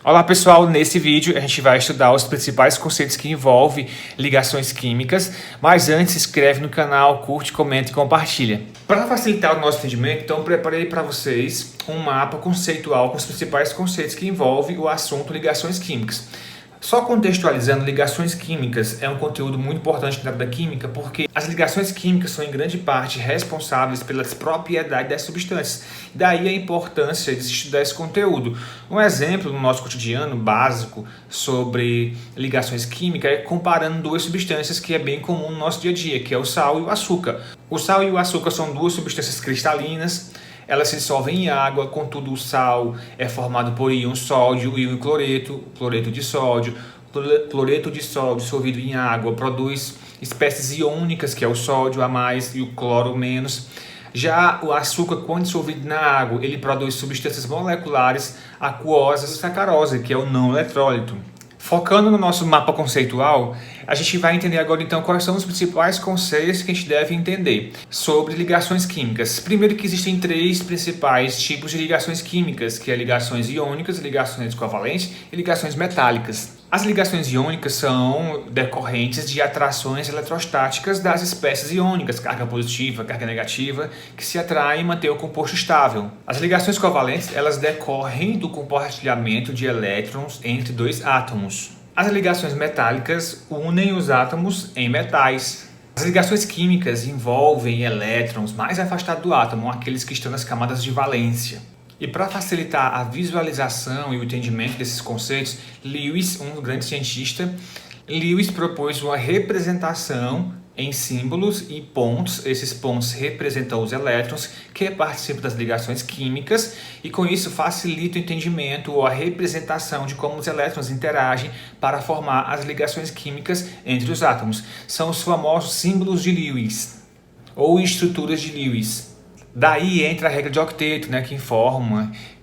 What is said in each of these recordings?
Olá pessoal, nesse vídeo a gente vai estudar os principais conceitos que envolvem ligações químicas, mas antes se inscreve no canal, curte, comenta e compartilha. Para facilitar o nosso entendimento, então preparei para vocês um mapa conceitual com os principais conceitos que envolvem o assunto ligações químicas. Só contextualizando, ligações químicas é um conteúdo muito importante na área da química porque as ligações químicas são em grande parte responsáveis pelas propriedades das substâncias. Daí a importância de se estudar esse conteúdo. Um exemplo no nosso cotidiano básico sobre ligações químicas é comparando duas substâncias que é bem comum no nosso dia a dia, que é o sal e o açúcar. O sal e o açúcar são duas substâncias cristalinas. Elas se dissolvem em água, contudo o sal é formado por íon sódio e íon cloreto, cloreto de sódio. Cloreto de sódio dissolvido em água produz espécies iônicas, que é o sódio a mais e o cloro menos. Já o açúcar, quando dissolvido na água, ele produz substâncias moleculares aquosas e sacarose, que é o não eletrólito. Focando no nosso mapa conceitual, a gente vai entender agora então quais são os principais conceitos que a gente deve entender sobre ligações químicas. Primeiro que existem três principais tipos de ligações químicas, que é ligações iônicas, ligações covalentes e ligações metálicas. As ligações iônicas são decorrentes de atrações eletrostáticas das espécies iônicas, carga positiva, carga negativa, que se atraem e mantêm o composto estável. As ligações covalentes, elas decorrem do compartilhamento de elétrons entre dois átomos. As ligações metálicas unem os átomos em metais. As ligações químicas envolvem elétrons mais afastados do átomo, aqueles que estão nas camadas de valência. E para facilitar a visualização e o entendimento desses conceitos, Lewis, um grande cientista, Lewis propôs uma representação em símbolos e pontos. Esses pontos representam os elétrons que participam das ligações químicas e com isso facilita o entendimento ou a representação de como os elétrons interagem para formar as ligações químicas entre os átomos. São os famosos símbolos de Lewis ou estruturas de Lewis. Daí entra a regra de octeto,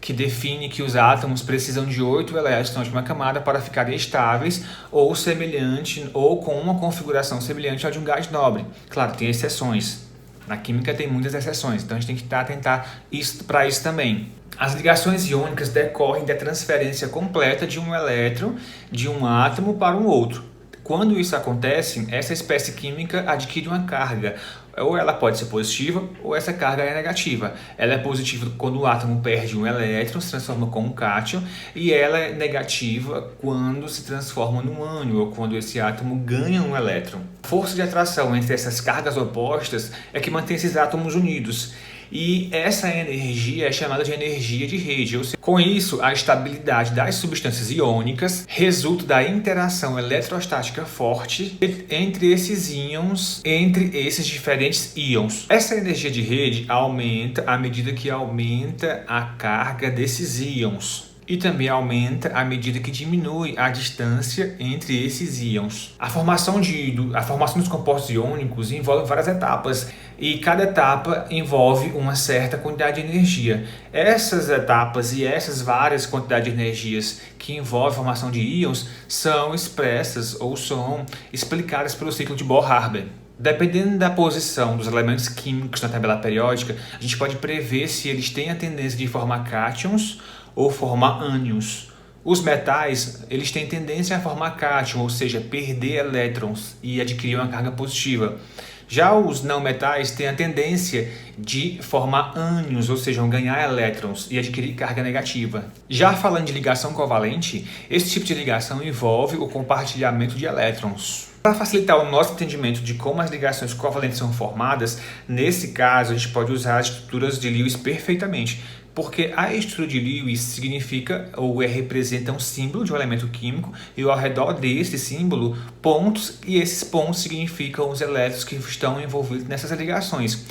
que define que os átomos precisam de 8 elétrons de uma camada para ficarem estáveis ou semelhante ou com uma configuração semelhante à de um gás nobre. Claro, tem exceções. Na química tem muitas exceções, então a gente tem que atentar para isso também. As ligações iônicas decorrem da transferência completa de um elétron de um átomo para um outro. Quando isso acontece, essa espécie química adquire uma carga. Ou ela pode ser positiva, ou essa carga é negativa. Ela é positiva quando o átomo perde um elétron, se transforma com um cátion, e ela é negativa quando se transforma num ânion, ou quando esse átomo ganha um elétron. A força de atração entre essas cargas opostas é que mantém esses átomos unidos. E essa energia é chamada de energia de rede. Ou seja, com isso, a estabilidade das substâncias iônicas resulta da interação eletrostática forte entre esses íons, entre esses diferentes íons. Essa energia de rede aumenta à medida que aumenta a carga desses íons. E também aumenta à medida que diminui a distância entre esses íons. A formação dos compostos iônicos envolve várias etapas e cada etapa envolve uma certa quantidade de energia. Essas etapas e essas várias quantidades de energias que envolvem a formação de íons são expressas ou são explicadas pelo ciclo de Bohr-Haber. Dependendo da posição dos elementos químicos na tabela periódica, a gente pode prever se eles têm a tendência de formar cátions ou formar ânions. Os metais, eles têm tendência a formar cátion, ou seja, perder elétrons e adquirir uma carga positiva. Já os não metais têm a tendência de formar ânions, ou seja, ganhar elétrons e adquirir carga negativa. Já falando de ligação covalente, esse tipo de ligação envolve o compartilhamento de elétrons. Para facilitar o nosso entendimento de como as ligações covalentes são formadas, nesse caso a gente pode usar as estruturas de Lewis perfeitamente, porque a estrutura de Lewis significa ou representa um símbolo de um elemento químico e ao redor desse símbolo pontos, e esses pontos significam os elétrons que estão envolvidos nessas ligações.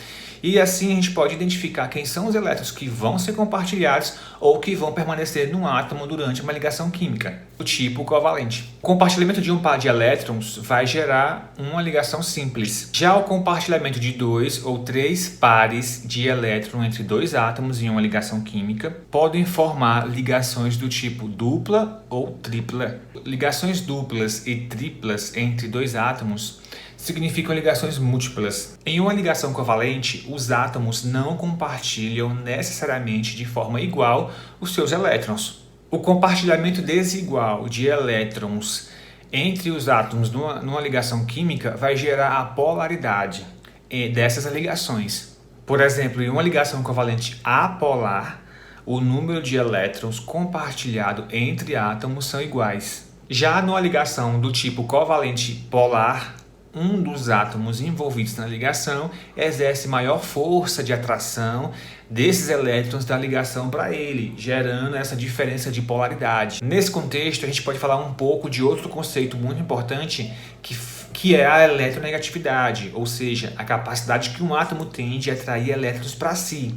E assim a gente pode identificar quem são os elétrons que vão ser compartilhados ou que vão permanecer no átomo durante uma ligação química, do tipo covalente. O compartilhamento de um par de elétrons vai gerar uma ligação simples. Já o compartilhamento de 2 ou 3 pares de elétrons entre dois átomos em uma ligação química podem formar ligações do tipo dupla ou tripla. Ligações duplas e triplas entre dois átomos significam ligações múltiplas. Em uma ligação covalente, os átomos não compartilham necessariamente de forma igual os seus elétrons. O compartilhamento desigual de elétrons entre os átomos numa ligação química vai gerar a polaridade dessas ligações. Por exemplo, em uma ligação covalente apolar, o número de elétrons compartilhado entre átomos são iguais. Já numa ligação do tipo covalente polar, um dos átomos envolvidos na ligação exerce maior força de atração desses elétrons da ligação para ele, gerando essa diferença de polaridade. Nesse contexto, a gente pode falar um pouco de outro conceito muito importante que é a eletronegatividade, ou seja, a capacidade que um átomo tem de atrair elétrons para si.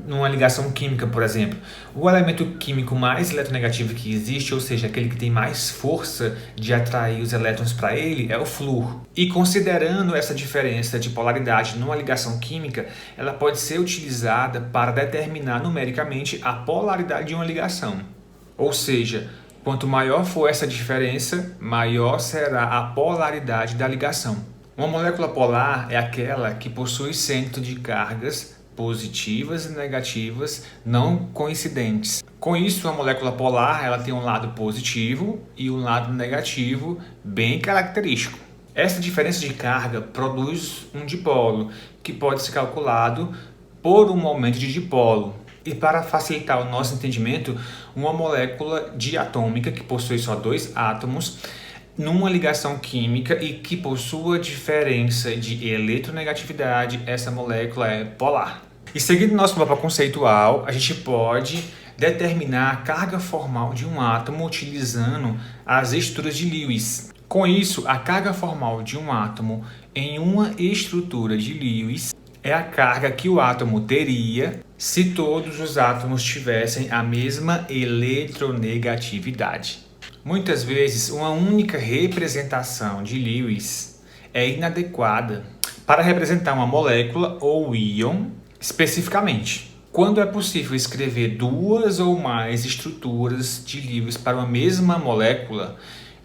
Numa ligação química, por exemplo, o elemento químico mais eletronegativo que existe, ou seja, aquele que tem mais força de atrair os elétrons para ele, é o flúor. E considerando essa diferença de polaridade numa ligação química, ela pode ser utilizada para determinar numericamente a polaridade de uma ligação. Ou seja, quanto maior for essa diferença, maior será a polaridade da ligação. Uma molécula polar é aquela que possui centro de cargas positivas e negativas não coincidentes. Com isso, a molécula polar ela tem um lado positivo e um lado negativo bem característico. Essa diferença de carga produz um dipolo, que pode ser calculado por um momento de dipolo. E para facilitar o nosso entendimento, uma molécula diatômica que possui só 2 átomos numa ligação química e que possua diferença de eletronegatividade, essa molécula é polar. E seguindo nosso mapa conceitual, a gente pode determinar a carga formal de um átomo utilizando as estruturas de Lewis. Com isso, a carga formal de um átomo em uma estrutura de Lewis é a carga que o átomo teria se todos os átomos tivessem a mesma eletronegatividade. Muitas vezes, uma única representação de Lewis é inadequada para representar uma molécula ou íon especificamente. Quando é possível escrever 2 ou mais estruturas de Lewis para uma mesma molécula,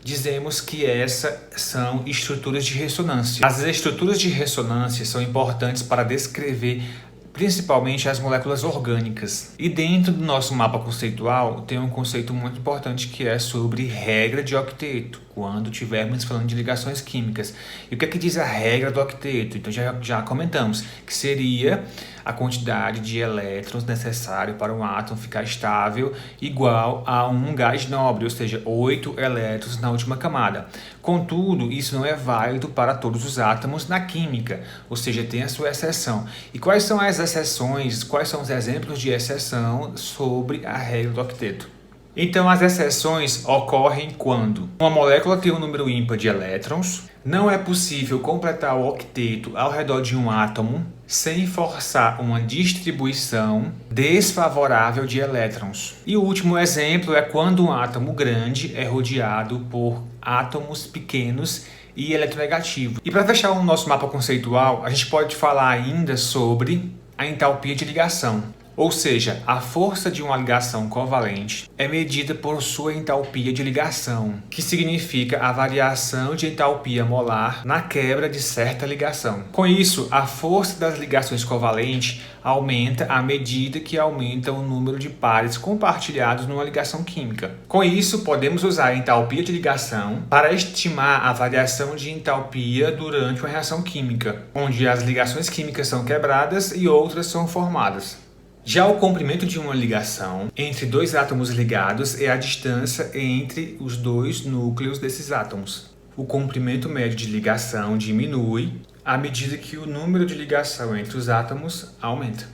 dizemos que essas são estruturas de ressonância. As estruturas de ressonância são importantes para descrever principalmente as moléculas orgânicas. E dentro do nosso mapa conceitual tem um conceito muito importante que é sobre regra de octeto, quando estivermos falando de ligações químicas. E o que é que diz a regra do octeto? Então já comentamos que seria a quantidade de elétrons necessário para um átomo ficar estável igual a um gás nobre, ou seja, 8 elétrons na última camada. Contudo, isso não é válido para todos os átomos na química, ou seja, tem a sua exceção. E quais são as exceções, quais são os exemplos de exceção sobre a regra do octeto? Então, as exceções ocorrem quando uma molécula tem um número ímpar de elétrons, não é possível completar o octeto ao redor de um átomo sem forçar uma distribuição desfavorável de elétrons. E o último exemplo é quando um átomo grande é rodeado por átomos pequenos e eletronegativo. E para fechar o nosso mapa conceitual, a gente pode falar ainda sobre a entalpia de ligação. Ou seja, a força de uma ligação covalente é medida por sua entalpia de ligação, que significa a variação de entalpia molar na quebra de certa ligação. Com isso, a força das ligações covalentes aumenta à medida que aumenta o número de pares compartilhados numa ligação química. Com isso, podemos usar a entalpia de ligação para estimar a variação de entalpia durante uma reação química, onde as ligações químicas são quebradas e outras são formadas. Já o comprimento de uma ligação entre 2 átomos ligados é a distância entre os 2 núcleos desses átomos. O comprimento médio de ligação diminui à medida que o número de ligação entre os átomos aumenta.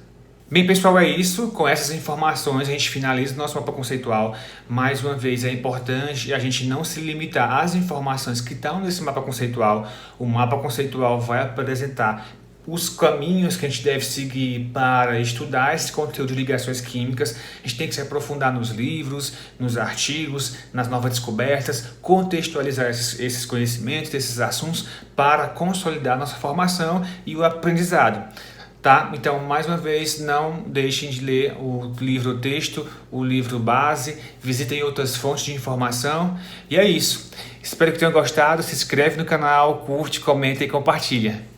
Bem, pessoal, é isso. Com essas informações a gente finaliza o nosso mapa conceitual. Mais uma vez, é importante a gente não se limitar às informações que estão nesse mapa conceitual. O mapa conceitual vai apresentar os caminhos que a gente deve seguir para estudar esse conteúdo de ligações químicas. A gente tem que se aprofundar nos livros, nos artigos, nas novas descobertas, contextualizar esses conhecimentos, esses assuntos para consolidar nossa formação e o aprendizado. Tá? Então, mais uma vez, não deixem de ler o livro texto, o livro base, visitem outras fontes de informação. E é isso. Espero que tenham gostado. Se inscreve no canal, curte, comenta e compartilha.